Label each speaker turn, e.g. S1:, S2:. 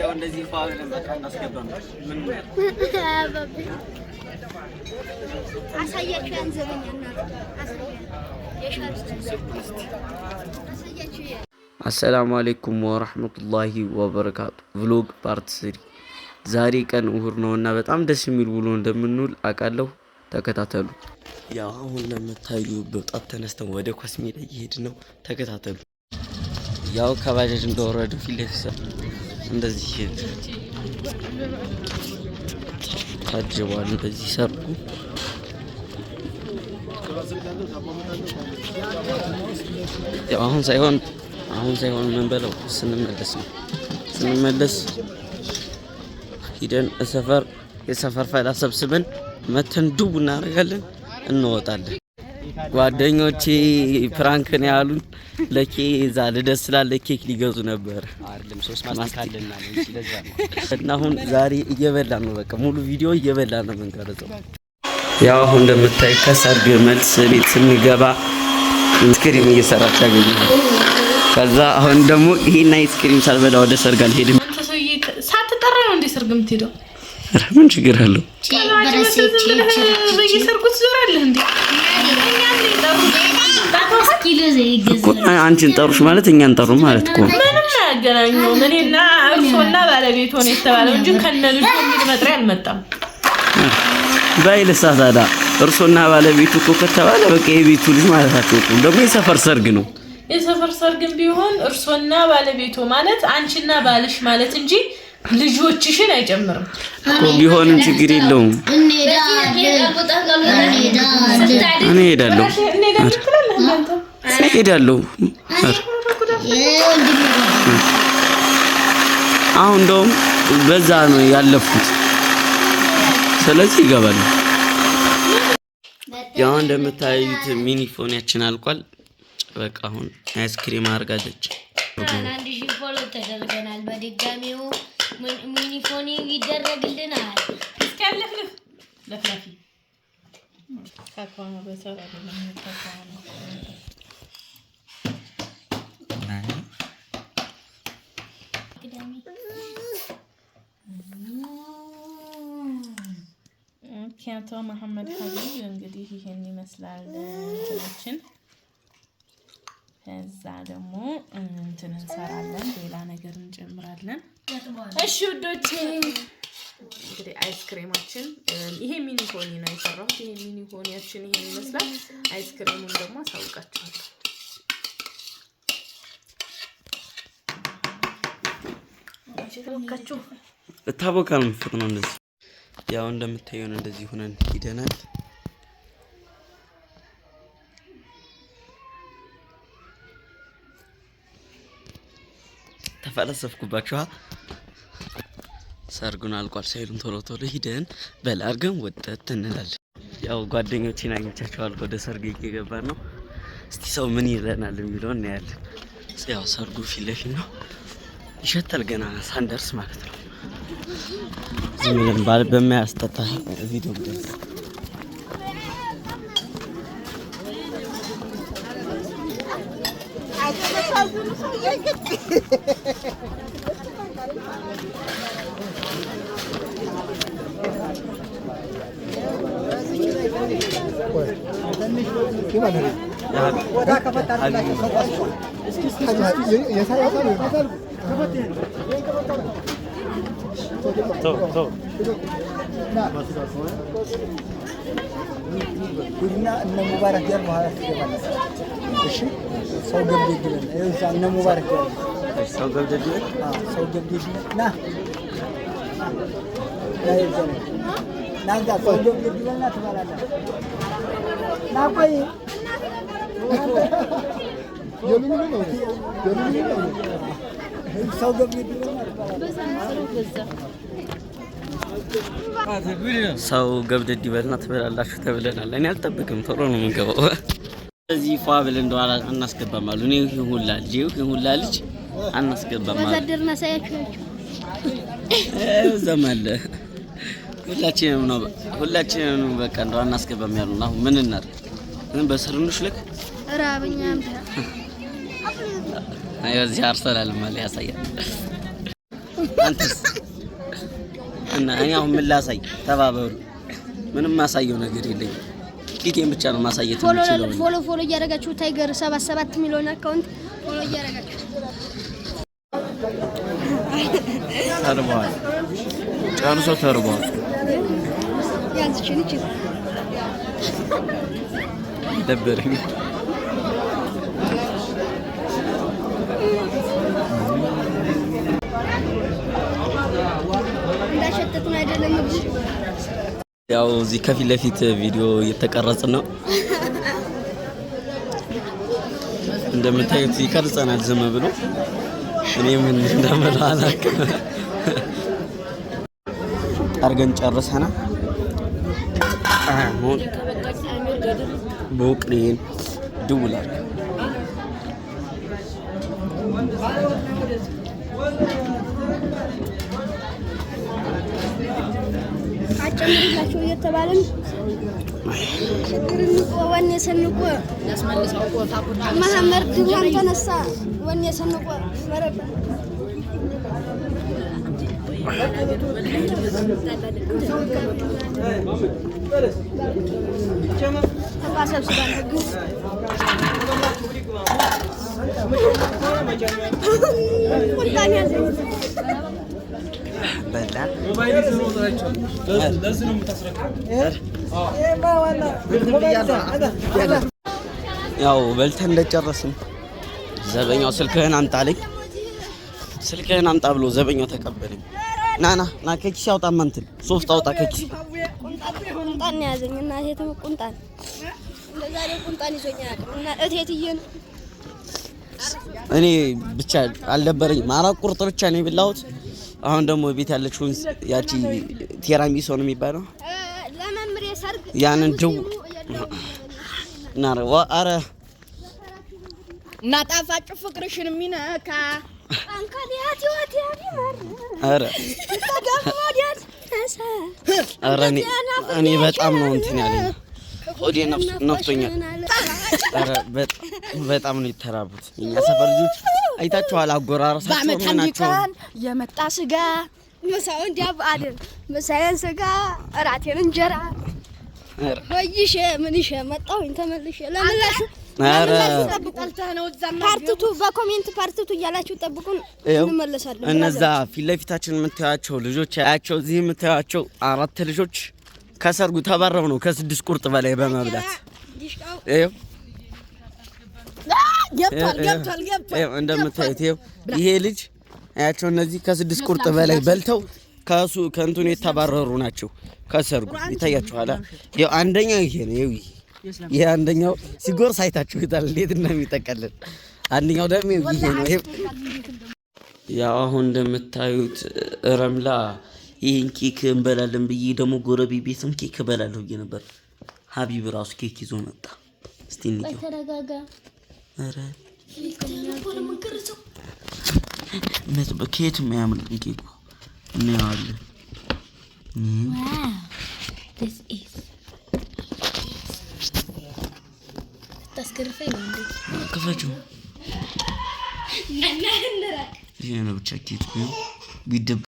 S1: ያው እንደዚህ ፋውል ለምጣ እናስገባም ምን
S2: አሳያችሁ ያንዘበኛና አሳያችሁ
S3: አሰላሙ አለይኩም ወራህመቱላሂ ወበረካቱ ቭሎግ ፓርት 3 ዛሬ ቀን እሁድ ነውና በጣም ደስ የሚል ውሎ እንደምንውል አቃለው ተከታተሉ ያው አሁን ለምታዩ በጣም ተነስተን ወደ ኳስ ሜዳ እየሄድን ነው ተከታተሉ ያው ከባጃጅ እንደወረደ ፊልስ እንደዚህ ይሄድ ታጅቧል በዚህ ሰርጉ ያው አሁን ሳይሆን ምን በለው ስንመለስ ሂደን የሰፈር ፋይል ሰብስበን መተን ዱብ እናደርጋለን እንወጣለን ጓደኞቼ ፕራንክ ነው ያሉን ለኬ እዛ ልደስ ስላለ ኬክ ሊገዙ ነበር አይደለም 3 ማስካለና ነው ስለዛ ነው እና አሁን ዛሬ እየበላን ነው በቃ ሙሉ ቪዲዮ እየበላን ነው መንቀረጸው ያው አሁን እንደምታይ ከሰርግ መልስ ቤት ስንገባ ስክሪን እየሰራች ያገኛል ከዛ አሁን ደግሞ ይሄን አይስክሪም ሳልበላ ወደ ሰርግ አልሄድም
S4: ተሰውዬ ሳትጠራ ነው እንደ ሰርግ የምትሄደው
S3: ምን ችግር አለው
S4: በየሰርጉ ትዞራለህ እንዴ
S3: አንቺን ጠሩሽ ማለት እኛን ጠሩ ማለት እኮ
S4: ምንም ያገናኘው እኔና እርሶና ባለቤቱ ነው የተባለው እንጂ ከነልጁ የሚል መጥሪያ አልመጣም
S3: ባይልሳ ታዳ እርሶና ባለቤቱ እኮ ከተባለ በቃ የቤቱ ልጅ ማለታቸው እኮ ደግሞ የሰፈር ሰርግ ነው
S4: የሰፈር ሰርግም ቢሆን እርሶና ባለቤቱ ማለት አንቺና ባልሽ ማለት እንጂ ልጆችሽን አይጨምርም
S3: ቢሆንም ችግር የለውም እኔ ሄዳለሁ አሁን እንደውም በዛ ነው ያለፉት ስለዚህ ይገባል ያው እንደምታዩት ሚኒፎኒያችን አልቋል በቃ አሁን አይስክሪም አርጋለች
S2: አንድ ሺህ ፎሎ ተደርገናል በድጋሚው ሚኒፎኒ ይደረግልናል
S4: እስከለፍልፍ ለፍላፊ ካካው በሰራ አይደለም ካካው ኪያቶ መሐመድ ሀቢብ እንግዲህ ይሄን ይመስላል እንትናችን ከዛ ደግሞ እንትን እንሰራለን ሌላ ነገር እንጨምራለን እሺ ውዶቼ እንግዲህ አይስክሪማችን ይሄ ሚኒፎኒ ነው የሰራሁት ይሄ ሚኒፎኒያችን ይሄን ይመስላል አይስክሪሙን ደግሞ አሳውቃችኋለሁ እሺ
S3: ታቦካም ፍጥኖ እንደዚህ ያው እንደምታዩን እንደዚህ ሆነን ሄደናል ተፈለሰፍኩባችሁ ሰርጉን አልቋል ሳይሉን ቶሎ ሂደን በላርገን ወጣት እንላለን ያው ጓደኞቼን አግኝቻቸዋል ወደ ሰርግ እየገባን ነው እስቲ ሰው ምን ይለናል የሚለው እናያለን ያው ሰርጉ ፊት ለፊት ነው ይሸታል ገና ሳንደርስ ማለት ነው ዝም ብለን በማያስጠጣ ቪዲዮ ደስ
S5: كلنا إن مبارك جرب هذا الجبل. إيش؟ سوق جديد. إيش إن مبارك جرب.
S3: سوق جديد؟
S5: سوق جديد. نه. لا يجوز. نانجا سوق جديد لا تبغى لا. لا باي. يلوني. سوق جديد
S3: ሰው ገብደድ ይበልና ተበላላችሁ ተብለናል እኔ አልጠብቅም ቶሎ ነው የምንገባው እዚህ ፏብል እንደዋላ እናስገባም አሉ እኔ ሁላ ልጅ አናስገባም አሉ
S2: ወዛደርና ሳያችሁ
S3: ዘማለ ሁላችንም በቃ እንደው አናስገባም ያሉና አሁን ምን እናድርግ ምን በስርንሽ ልክ
S2: ራበኛም
S3: እዚህ አርሰናል ማለት ያሳያል። አንተስ እና እኔ አሁን ምን ላሳይ? ተባበሩ። ምንም ማሳየው ነገር የለኝም። ቂጤን ብቻ ነው ማሳየት የምችለው።
S2: ፎሎ እያደረጋችሁ ታይገር 77 ሚሊዮን አካውንት ፎሎ እያደረጋችሁ
S3: ተርቧል። ጨርሶ ተርቧል።
S2: ያዝችን እቺ
S3: ደበረኝ።
S2: እንዳሸተቱን አይደለም።
S3: ያው እዚህ ከፊት ለፊት ቪዲዮ እየተቀረጽ ነው። እንደምታዩት ይቀርጸናል ዝም ብሎ። እኔ ምን እንደምለው አላውቅም። አርገን ጨርሰናል። አሁን ቦቅሬን ድውላል።
S2: አጨምርላችሁ እየተባለን ችግርን ወኔ ሰንቆ ያስመልሰው ቆጣቁጣ መሐመድ ድዋን ተነሳ ወኔ ሰንቆ መረባ
S3: ያው በልተን እንደጨረስን ዘበኛው ስልክህን አምጣልኝ፣ ስልክህን አምጣ ብሎ ዘበኛው ተቀበለኝ። ና ከኪስ ያውጣ ማንተን ሶፍት አውጣ ከኪስ።
S2: ቁንጣን ያዘኝ እና እቴት ቁንጣን ለዛሬ ቁንጣን ይዞኛል እና እቴትዬን
S3: እኔ ብቻ አልደበረኝ። ማራቅ ቁርጥ ብቻ ነው የበላሁት። አሁን ደግሞ ቤት ያለችውን ያቺ ቴራሚሶ ነው የሚባለው
S2: ለመምሬ ሰርግ
S3: ያንን ደው ናረዋ አረ
S4: እና ጣፋጭ ፍቅርሽን የሚነካ
S2: አንካሊያት ይወት ያቢማር
S3: አረ
S2: ተጋፍሞዲያል
S3: አረ እኔ በጣም ነው እንትን ያለኝ ሆዴ ነፍቶኛል። አረ በጣም ነው የተራቡት የኛ ሰፈር ልጆች አይታችኋል። አጎራረሳቸው ምን ናቸው?
S2: የመጣ ስጋ ምሳውን ዳብ አይደል ምሳዬን ስጋ እራቴን እንጀራ ወይሽ ምንሽ መጣሁኝ ተመልሼ ለምላሽ
S3: አረ
S2: ፓርቲቱ በኮሜንት ፓርቲቱ እያላችሁ ጠብቁን እንመለሳለን።
S3: እነዛ ፊት ለፊታችን የምታያቸው ልጆች አያቸው እዚህ የምታያቸው 4 ልጆች ከሰርጉ ተባረው ነው ከ6 ቁርጥ በላይ በመብላት ገብቷል። እንደምታዩት ይሄ ልጅ አያቸው እነዚህ ከ6 ቁርጥ በላይ በልተው ከእንትኑ የተባረሩ ናቸው ከሰርጉ ይታያችኋል። ያው አንደኛው ይሄ ነው። ይሄ አንደኛው ሲጎርስ አይታችሁታል እንዴት እንደሚጠቀልል። አንደኛው ደግሞ ይሄ ነው። ያው አሁን እንደምታዩት ረምላ ይሄን ኬክ እንበላለን ብዬ ደግሞ ጎረቤ ቤትም ኬክ እበላለሁ ብዬ ነበር። ሀቢብ ራሱ ኬክ ይዞ መጣ። እስቲ እንየው።
S2: ተረጋጋ።
S3: አረ ኬክ የሚያምር ኬክ እናያለን።
S2: this is ታስከርፈኝ ነው እንዴ?
S3: ከፈጁ ይሄ ነው ብቻ ኬክ ነው ቢደብ